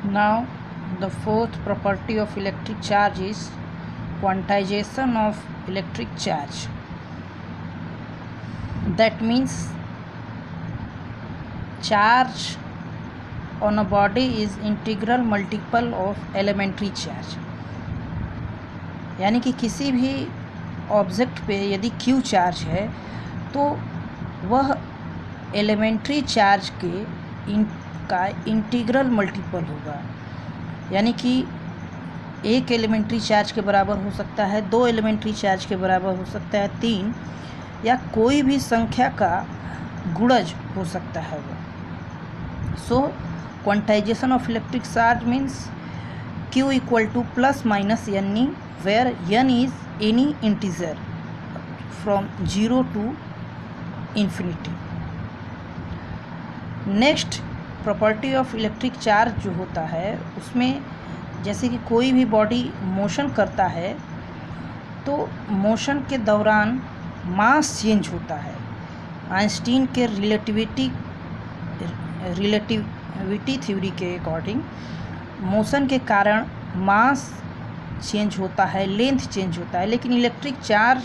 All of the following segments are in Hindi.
Now, the fourth property of electric charge is quantization of electric charge. That means charge on a body is integral multiple of elementary charge. यानी कि किसी भी ऑब्जेक्ट पे यदि Q चार्ज है तो वह एलिमेंट्री चार्ज का इंटीग्रल मल्टीपल होगा। यानी कि एक एलिमेंट्री चार्ज के बराबर हो सकता है, दो एलिमेंट्री चार्ज के बराबर हो सकता है, तीन, या कोई भी संख्या का गुणज हो सकता है वो। So quantization of electric charge means Q equal to plus minus n, where n is any integer from 0 to infinity. Next property of electric charge जो होता है उसमें जैसे कि कोई भी बॉडी मोशन करता है तो मोशन के दौरान मास चेंज होता है। आइंस्टीन के रिलेटिविटी थ्योरी के अकॉर्डिंग मोशन के कारण मास चेंज होता है, लेंथ चेंज होता है, लेकिन इलेक्ट्रिक चार्ज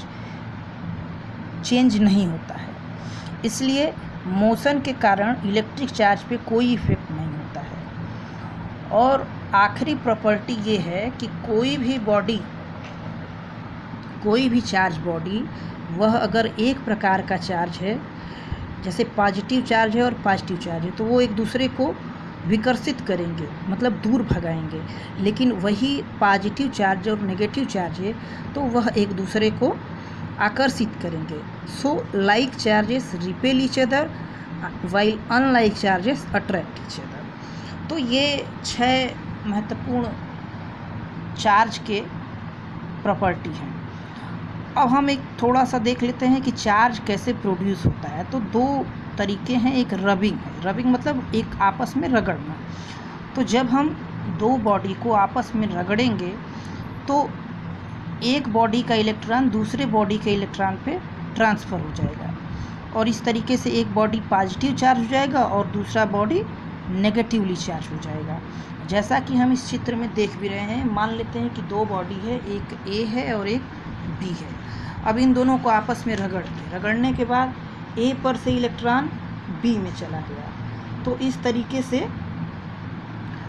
चेंज नहीं होता है। इसलिए मोशन के कारण इलेक्ट्रिक चार्ज पे कोई इफेक्ट नहीं होता है। और आखिरी प्रॉपर्टी ये है कि कोई भी चार्ज बॉडी वह अगर एक प्रकार का चार्ज है, जैसे पॉजिटिव चार्ज है और पॉजिटिव चार्ज है, तो वो एक दूसरे को विकर्षित करेंगे, मतलब दूर भगाएंगे। लेकिन वही पॉजिटिव चार्ज और नेगेटिव चार्ज है तो वह एक दूसरे को आकर्षित करेंगे। So like charges repel each other while unlike charges attract each other. तो ये 6 महत्वपूर्ण चार्ज के प्रॉपर्टी हैं। अब हम एक थोड़ा सा देख लेते हैं कि चार्ज कैसे प्रोड्यूस होता है। तो 2 तरीके हैं, एक रबिंग है। रबिंग मतलब एक आपस में रगड़ना। तो जब हम 2 बॉडी को आपस में रगड़ेंगे तो एक बॉडी का इलेक्ट्रॉन दूसरे बॉडी के इलेक्ट्रॉन पे ट्रांसफ़र हो जाएगा और इस तरीके से एक बॉडी पॉजिटिव चार्ज हो जाएगा और दूसरा बॉडी नेगेटिवली चार्ज हो जाएगा। जैसा कि हम इस चित्र में देख भी रहे हैं, मान लेते हैं कि 2 बॉडी है, एक A है और एक B है। अब इन दोनों को आपस में रगड़ने के बाद A पर से इलेक्ट्रॉन B में चला गया। तो इस तरीके से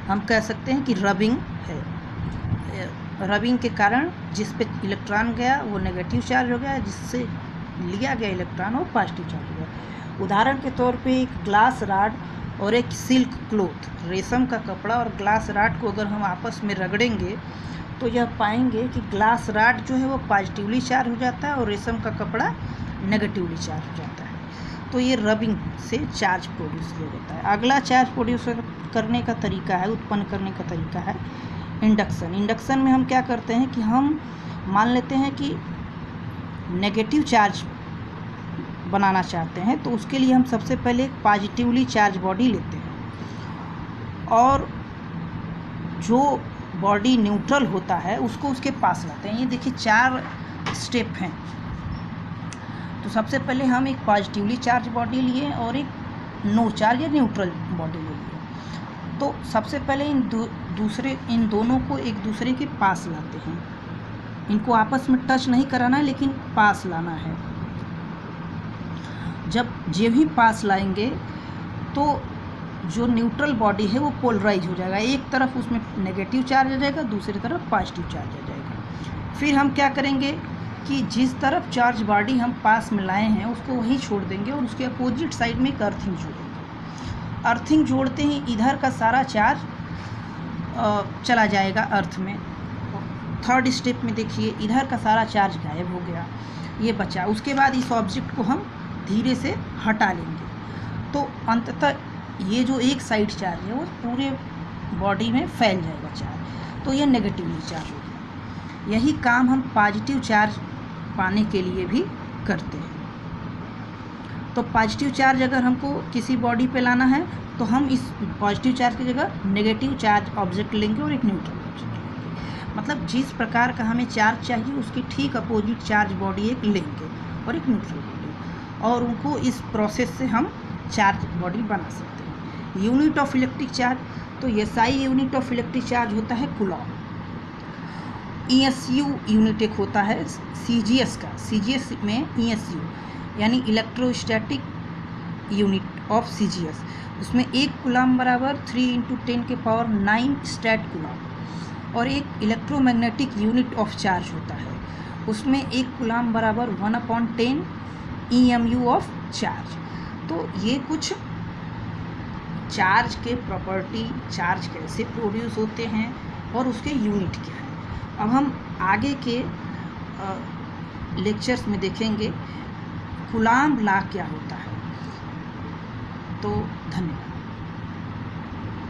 हम कह सकते हैं कि रबिंग है। रबिंग के कारण जिस पे इलेक्ट्रॉन गया वो नेगेटिव चार्ज हो गया, जिससे लिया गया इलेक्ट्रॉन वो पॉजिटिव चार्ज हो गया। उदाहरण के तौर पे एक ग्लास रॉड और एक सिल्क क्लॉथ, रेशम का कपड़ा और ग्लास रॉड को अगर हम आपस में रगड़ेंगे तो यह पाएंगे कि ग्लास रॉड जो है वो पॉजिटिवली चार्ज हो जाता है और रेशम का कपड़ा नेगेटिवली चार्ज हो जाता है। तो ये रबिंग से चार्ज प्रोड्यूस किया जाता है। अगला चार्ज प्रोड्यूस करने का तरीका है, उत्पन्न करने का तरीका है इंडक्शन। इंडक्शन में हम क्या करते हैं कि हम मान लेते हैं कि नेगेटिव चार्ज बनाना चाहते हैं, तो उसके लिए हम सबसे पहले एक पॉजिटिवली चार्ज बॉडी लेते हैं और जो बॉडी न्यूट्रल होता है उसको उसके पास लाते हैं। ये देखिए 4 स्टेप हैं। तो सबसे पहले हम एक पॉजिटिवली चार्ज बॉडी लिए और एक नो चार्ज या न्यूट्रल बॉडी ले लिए। तो सबसे पहले इन दोनों को एक दूसरे के पास लाते हैं। इनको आपस में टच नहीं कराना है, लेकिन पास लाना है। जब भी पास लाएंगे तो जो न्यूट्रल बॉडी है वो पोलराइज हो जाएगा। एक तरफ उसमें नेगेटिव चार्ज आ जाएगा, दूसरी तरफ पॉजिटिव चार्ज आ जाएगा। फिर हम क्या करेंगे कि जिस तरफ चार्ज बॉडी हम पास में लाए हैं उसको वहीं छोड़ देंगे और उसके अपोजिट साइड में एक अर्थिंग जोड़ेंगे। अर्थिंग जोड़ते ही इधर का सारा चार्ज चला जाएगा अर्थ में। 3rd स्टेप में देखिए इधर का सारा चार्ज गायब हो गया, ये बचा। उसके बाद इस ऑब्जेक्ट को हम धीरे से हटा लेंगे तो अंततः ये जो एक साइड चार्ज है वो पूरे बॉडी में फैल जाएगा चार्ज, तो ये नेगेटिवली चार्ज हो गया। यही काम हम पॉजिटिव चार्ज पाने के लिए भी करते हैं। तो पॉजिटिव चार्ज अगर हमको किसी बॉडी पे लाना है तो हम इस पॉजिटिव चार्ज की जगह नेगेटिव चार्ज ऑब्जेक्ट लेंगे और एक न्यूट्रल ऑब्जेक्ट लेंगे। मतलब जिस प्रकार का हमें चार्ज चाहिए उसकी ठीक अपोजिट चार्ज बॉडी एक लेंगे और एक न्यूट्रल बॉडी, और उनको इस प्रोसेस से हम चार्ज बॉडी बना सकते हैं। यूनिट ऑफ इलेक्ट्रिक चार्ज, तो SI unit of electric charge होता है कूलॉम। ESU यूनिट एक होता है CGS का, CGS में ESU यानी इलेक्ट्रोस्टैटिक यूनिट ऑफ CGS, उसमें एक कूलॉम बराबर 3 × 10⁹ स्टैट कूलॉम। और एक इलेक्ट्रोमैग्नेटिक यूनिट ऑफ चार्ज होता है, उसमें एक कूलॉम बराबर 1/10 EMU ऑफ चार्ज। तो ये कुछ चार्ज के प्रॉपर्टी, चार्ज कैसे प्रोड्यूस होते हैं और उसके यूनिट क्या है। अब हम आगे के लेक्चर्स में देखेंगे कूलॉम लॉ क्या होता है। तो धन्यवाद।